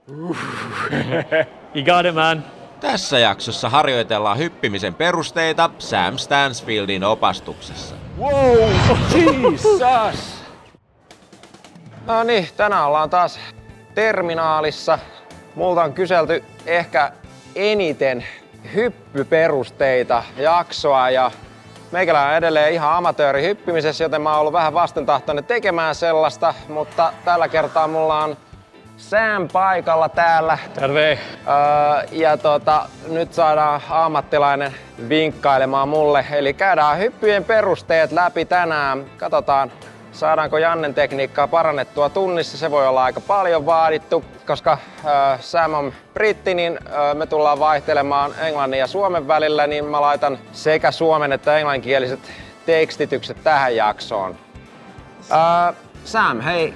You got it, man. Tässä jaksossa harjoitellaan hyppimisen perusteita Sam Stansfieldin opastuksessa. Wow! Jesus! No niin, tänään ollaan taas terminaalissa. Multa on kyselty ehkä eniten hyppyperusteita, jaksoa ja meikällä on edelleen ihan amatööri hyppimisessä, joten mä oon ollut vähän vastentahtoinen tekemään sellaista, mutta tällä kertaa mulla on Sam paikalla täällä. Terve! Nyt saadaan ammattilainen vinkkailemaan mulle. Eli käydään hyppyjen perusteet läpi tänään. Katsotaan, saadaanko Jannen tekniikkaa parannettua tunnissa. Se voi olla aika paljon vaadittu, koska Sam on britti, niin me tullaan vaihtelemaan englannin ja suomen välillä, niin mä laitan sekä suomen että englanninkieliset tekstitykset tähän jaksoon. Sam, hey,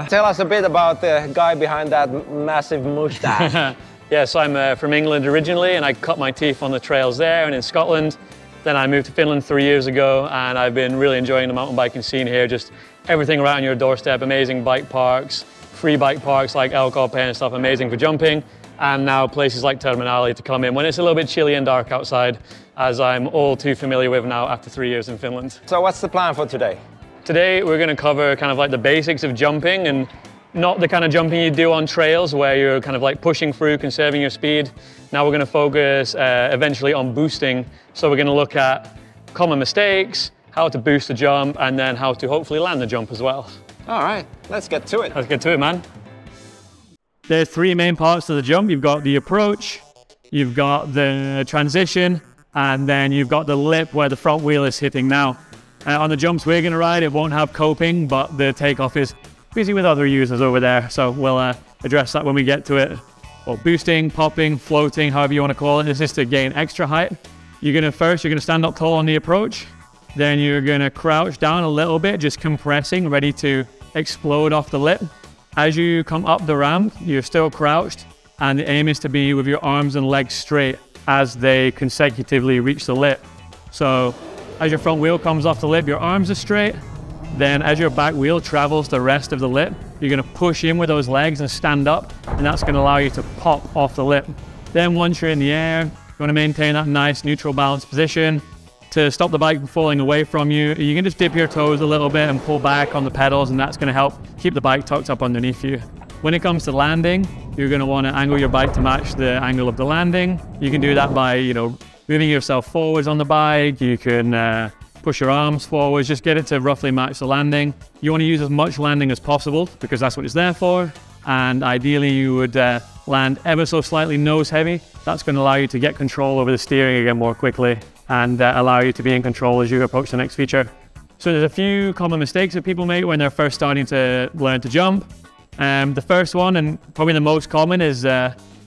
tell us a bit about the guy behind that massive mustache. Yes, I'm from England originally, and I cut my teeth on the trails there and in Scotland. Then I moved to Finland 3 years ago, and I've been really enjoying the mountain biking scene here. Just everything around your doorstep, amazing bike parks, free bike parks like LKP and stuff, amazing for jumping. And now places like Terminali to come in when it's a little bit chilly and dark outside, as I'm all too familiar with now after 3 years in Finland. So what's the plan for today? Today we're going to cover kind of like the basics of jumping, and not the kind of jumping you do on trails where you're kind of like pushing through, conserving your speed. Now we're going to focus eventually on boosting. So we're going to look at common mistakes, how to boost the jump, and then how to hopefully land the jump as well. All right, let's get to it. Let's get to it, man. There's 3 main parts to the jump. You've got the approach, you've got the transition, and then you've got the lip where the front wheel is hitting now. On the jumps we're going to ride, it won't have coping, but the takeoff is busy with other users over there, so we'll address that when we get to it. Well, boosting, popping, floating, however you want to call it, this is to gain extra height. You're going to stand up tall on the approach, then you're going to crouch down a little bit, just compressing, ready to explode off the lip. As you come up the ramp, you're still crouched, and the aim is to be with your arms and legs straight as they consecutively reach the lip. So as your front wheel comes off the lip, your arms are straight. Then as your back wheel travels the rest of the lip, you're going to push in with those legs and stand up, and that's going to allow you to pop off the lip. Then once you're in the air, you want to maintain that nice neutral balanced position. To stop the bike from falling away from you, you can just dip your toes a little bit and pull back on the pedals, and that's going to help keep the bike tucked up underneath you. When it comes to landing, you're going to want to angle your bike to match the angle of the landing. You can do that by, moving yourself forwards on the bike. You can push your arms forwards, just get it to roughly match the landing. You want to use as much landing as possible because that's what it's there for. And ideally you would land ever so slightly nose heavy. That's going to allow you to get control over the steering again more quickly and allow you to be in control as you approach the next feature. So there's a few common mistakes that people make when they're first starting to learn to jump. The first one, and probably the most common, is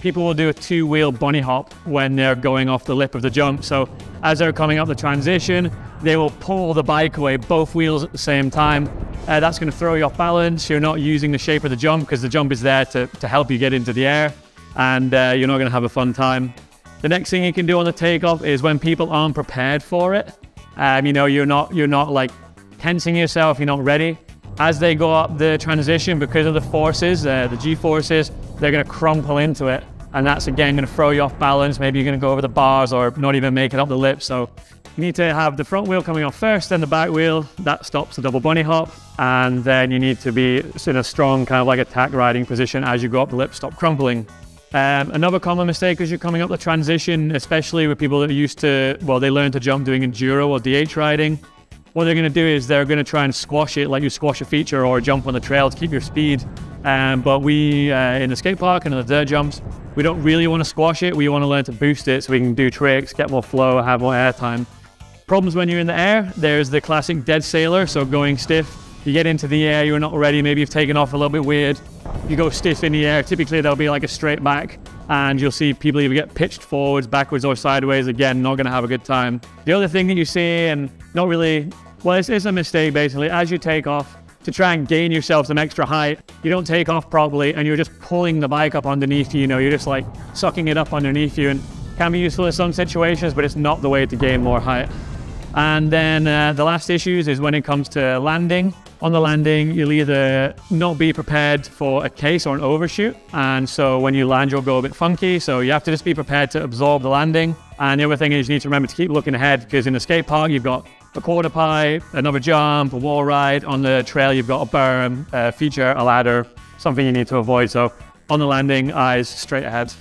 people will do a 2-wheel bunny hop when they're going off the lip of the jump. So as they're coming up the transition, they will pull the bike away, both wheels at the same time. That's going to throw you off balance. You're not using the shape of the jump because the jump is there to help you get into the air, and you're not going to have a fun time. The next thing you can do on the takeoff is when people aren't prepared for it. You're not like tensing yourself, you're not ready. As they go up the transition, because of the forces, the G-forces, they're going to crumple into it. And that's again going to throw you off balance. Maybe you're going to go over the bars or not even make it up the lip. So you need to have the front wheel coming off first, then the back wheel. That stops the double bunny hop. And then you need to be in a strong kind of like attack riding position as you go up the lip, stop crumpling. Another common mistake as you're coming up the transition, especially with people that are used to, they learn to jump doing enduro or DH riding. What they're going to do is they're going to try and squash it like you squash a feature or jump on the trail to keep your speed. But we, in the skate park and in the dirt jumps, we don't really want to squash it. We want to learn to boost it so we can do tricks, get more flow, have more air time. Problems when you're in the air, there's the classic dead sailor, so going stiff. You get into the air, you're not ready, maybe you've taken off a little bit weird. You go stiff in the air, typically there'll be like a straight back, and you'll see people either get pitched forwards, backwards, or sideways. Again, not going to have a good time. The other thing that you see, and not really, it's a mistake basically, as you take off, to try and gain yourself some extra height, you don't take off properly and you're just pulling the bike up underneath you, you're just like sucking it up underneath you, and can be useful in some situations, but it's not the way to gain more height. And then the last issues is when it comes to landing. On the landing, you'll either not be prepared for a case or an overshoot. And so when you land, you'll go a bit funky. So you have to just be prepared to absorb the landing. And the other thing is you need to remember to keep looking ahead, because in the skate park, you've got a quarter pipe, another jump, a wall ride. On the trail, you've got a berm, a feature, a ladder, something you need to avoid. So on the landing, eyes straight ahead.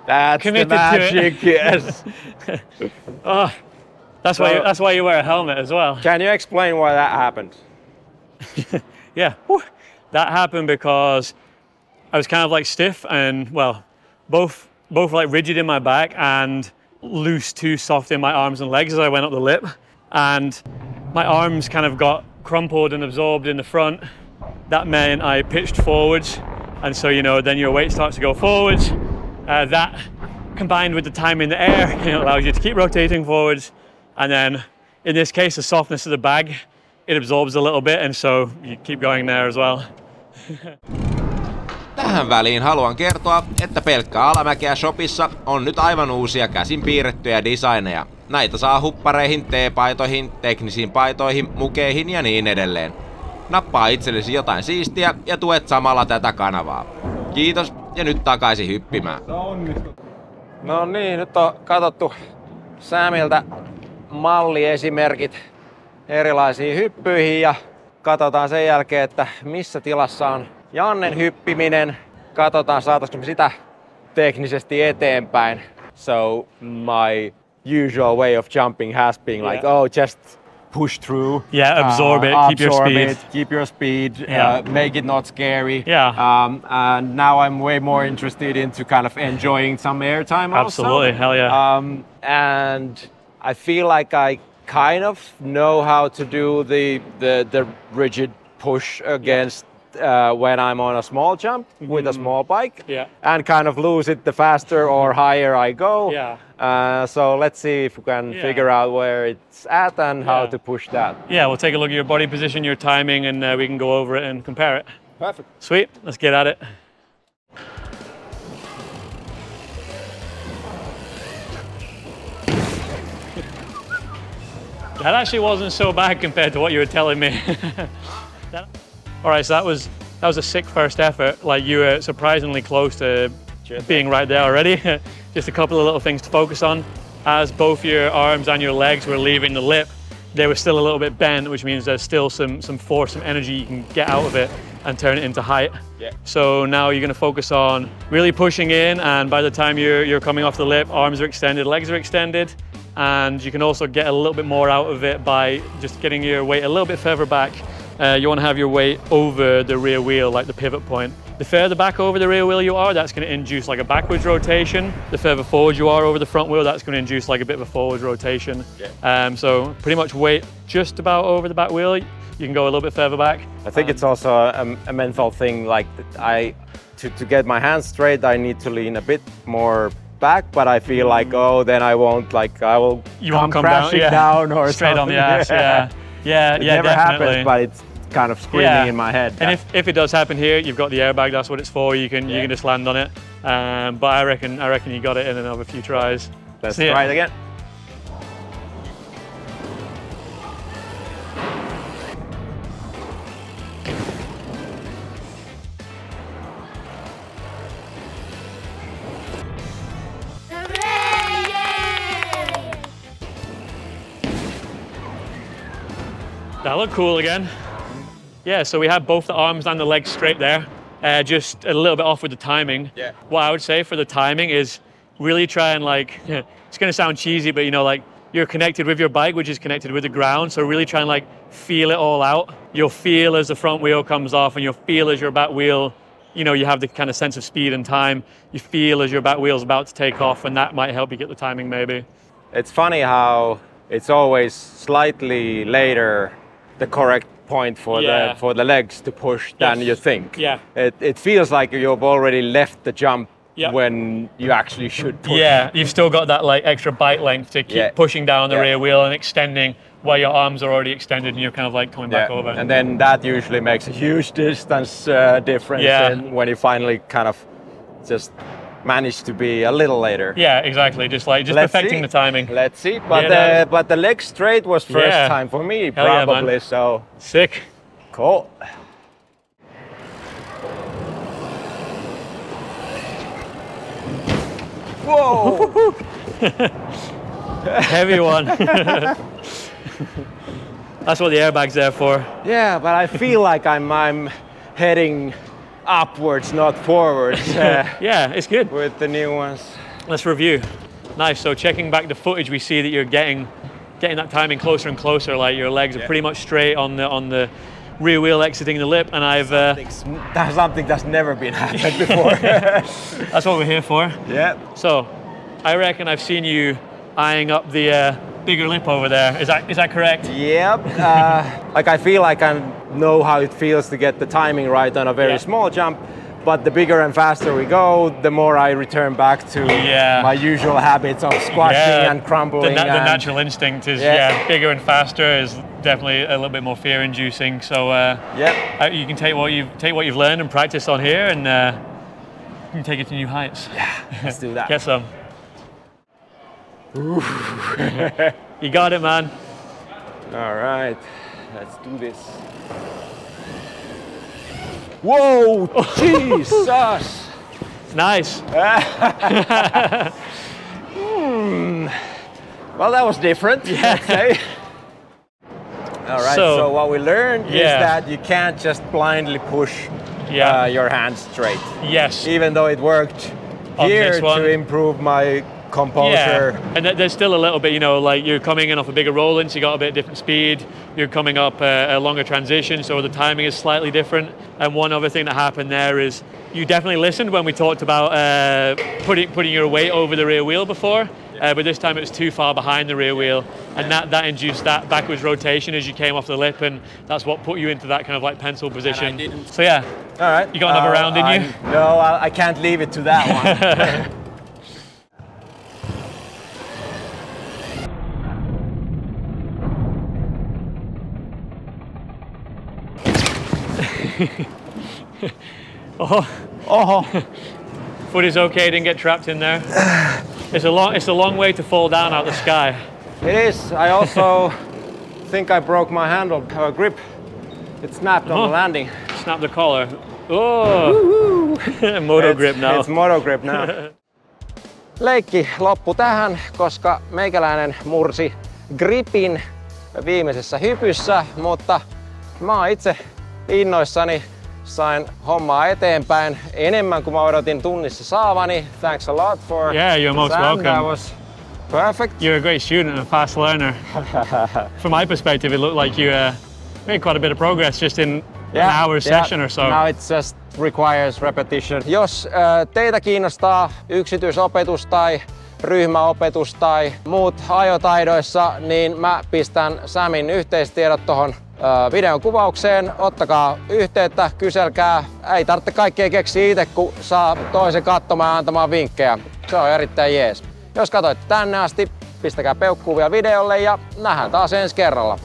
That's Committed the magic, yes. Oh, that's why you wear a helmet as well. Can you explain why that happened? Yeah, that happened because I was kind of like stiff and, well, both like rigid in my back and loose, too soft in my arms and legs as I went up the lip. And my arms kind of got crumpled and absorbed in the front. That meant I pitched forwards. And so, you know, then your weight starts to go forwards. That combined with the time in the air, you know, allows you to keep rotating forwards. And then in this case, the softness of the bag, it absorbs a little bit, and so you keep going there as well. Tähän väliin haluan kertoa, että pelkkaa.alamakea shopissa on nyt aivan uusia käsin piirrettyjä designeja. Näitä saa huppareihin, teepaitoihin, teknisiin paitoihin, mukeihin ja niin edelleen. Nappaa itsellesi jotain siistiä ja tuet samalla tätä kanavaa. Kiitos ja nyt takaisin hyppimään. No niin, nyt on katsottu Samilta malliesimerkit erilaisiin hyppyihin ja katsotaan sen jälkeen, että missä tilassa on Jannen hyppiminen. Katsotaan, saataisiko me sitä teknisesti eteenpäin. So my usual way of jumping has been like, just push through. Yeah, absorb it, keep your speed. Keep your speed, Yeah. make it not scary. Yeah. And now I'm way more interested into kind of enjoying some airtime also. Absolutely, hell yeah. And I feel like I kind of know how to do the rigid push against when I'm on a small jump with a small bike, and kind of lose it the faster or higher I go. So let's see if we can figure out where it's at and how to push that. Yeah, we'll take a look at your body position, your timing, and we can go over it and compare it. Perfect. Sweet, let's get at it. That actually wasn't so bad compared to what you were telling me. All right, so that was a sick first effort. Like, you were surprisingly close to being right there already. Just a couple of little things to focus on. As both your arms and your legs were leaving the lip, they were still a little bit bent, which means there's still some force, some energy you can get out of it and turn it into height. So now you're going to focus on really pushing in, and by the time you're coming off the lip, arms are extended, legs are extended. And you can also get a little bit more out of it by just getting your weight a little bit further back. You want to have your weight over the rear wheel, like the pivot point. The further back over the rear wheel you are, that's going to induce like a backwards rotation. The further forward you are over the front wheel, that's going to induce like a bit of a forward rotation. So pretty much weight just about over the back wheel. You can go a little bit further back. I think it's also a mental thing, like to get my hands straight, I need to lean a bit more back, but I feel like, then I won't, like, I will come crashing down or straight something. on the ass. It never definitely happens, but it's kind of screaming in my head. And if it does happen here, you've got the airbag. That's what it's for. You can just land on it. But I reckon you got it in another few tries. Let's try it again. That looked cool again. Yeah, so we had both the arms and the legs straight there, just a little bit off with the timing. What I would say for the timing is really try and, like, it's gonna sound cheesy, but, you know, like, you're connected with your bike, which is connected with the ground, so really try and, like, feel it all out. You'll feel as the front wheel comes off, and you'll feel as your back wheel, you know, you have the kind of sense of speed and time. You feel as your back wheel's about to take off, and that might help you get the timing maybe. It's funny how it's always slightly later the correct point for the legs to push than you think. It feels like you've already left the jump when you actually should push. You've still got that, like, extra bite length to keep pushing down the rear wheel and extending while your arms are already extended and you're kind of like coming back over. And then that usually makes a huge distance difference when you finally kind of just managed to be a little later. Yeah, exactly. Just perfecting the timing. Let's see. But but the leg straight was first time for me, probably. Yeah, so sick. Cool. Whoa! Heavy one. That's what the airbag's there for. Yeah, but I feel like I'm heading upwards, not forwards. Yeah, it's good. With the new ones. Let's review. Nice. So checking back the footage, we see that you're getting that timing closer and closer. Like your legs are pretty much straight on the rear wheel exiting the lip, and I've that's something that's never been happened before. That's what we're here for. Yeah. So I reckon I've seen you eyeing up the bigger lip over there. Is that correct? Yep. Like I feel like I know how it feels to get the timing right on a very small jump, but the bigger and faster we go, the more I return back to my usual habits of squashing and crumbling. The natural instinct is bigger and faster is definitely a little bit more fear-inducing. So you can take what you've learned and practice on here, and you can take it to new heights. Yeah, let's do that. Get some. You got it, man. All right, let's do this. Whoa, Jesus! Nice. Well, that was different, let's say. All right, so what we learned is that you can't just blindly push your hands straight. Yes. Even though it worked here to improve my composure. Yeah, and there's still a little bit, like you're coming in off a bigger roll-in, so you got a bit different speed. You're coming up a longer transition, so the timing is slightly different. And one other thing that happened there is you definitely listened when we talked about putting your weight over the rear wheel before, but this time it was too far behind the rear wheel, and that induced that backwards rotation as you came off the lip, and that's what put you into that kind of like pencil position. So yeah, all right. You got another round in you? No, I can't leave it to that one. Foot is okay, didn't get trapped in there. It's a long way to fall down out the sky. It is. I also think I broke my handle grip. It snapped on the landing. Snapped the collar. Oh, moto grip now. It's moto grip now. Leikki loppu tähän, koska meikäläinen mursi gripin viimeisessä hypyssä, mutta mä oon itse innoissani. Sain hommaa eteenpäin enemmän kuin mä odotin tunnissa saavani. Thanks a lot for you're most welcome. That was perfect. You're a great student and a fast learner. From my perspective, it looked like you made quite a bit of progress just in an hour session or so. Now it just requires repetition. Jos teitä kiinnostaa yksityisopetus tai ryhmäopetus tai muut ajotaidoissa, niin mä pistän Samin yhteistiedot tohon videon kuvaukseen. Ottakaa yhteyttä, kyselkää. Ei tarvitse kaikkea keksiä itse, kun saa toisen katsomaan ja antamaan vinkkejä. Se on erittäin jees. Jos katsoitte tänne asti, pistäkää peukkuu vielä videolle ja nähdään taas ensi kerralla.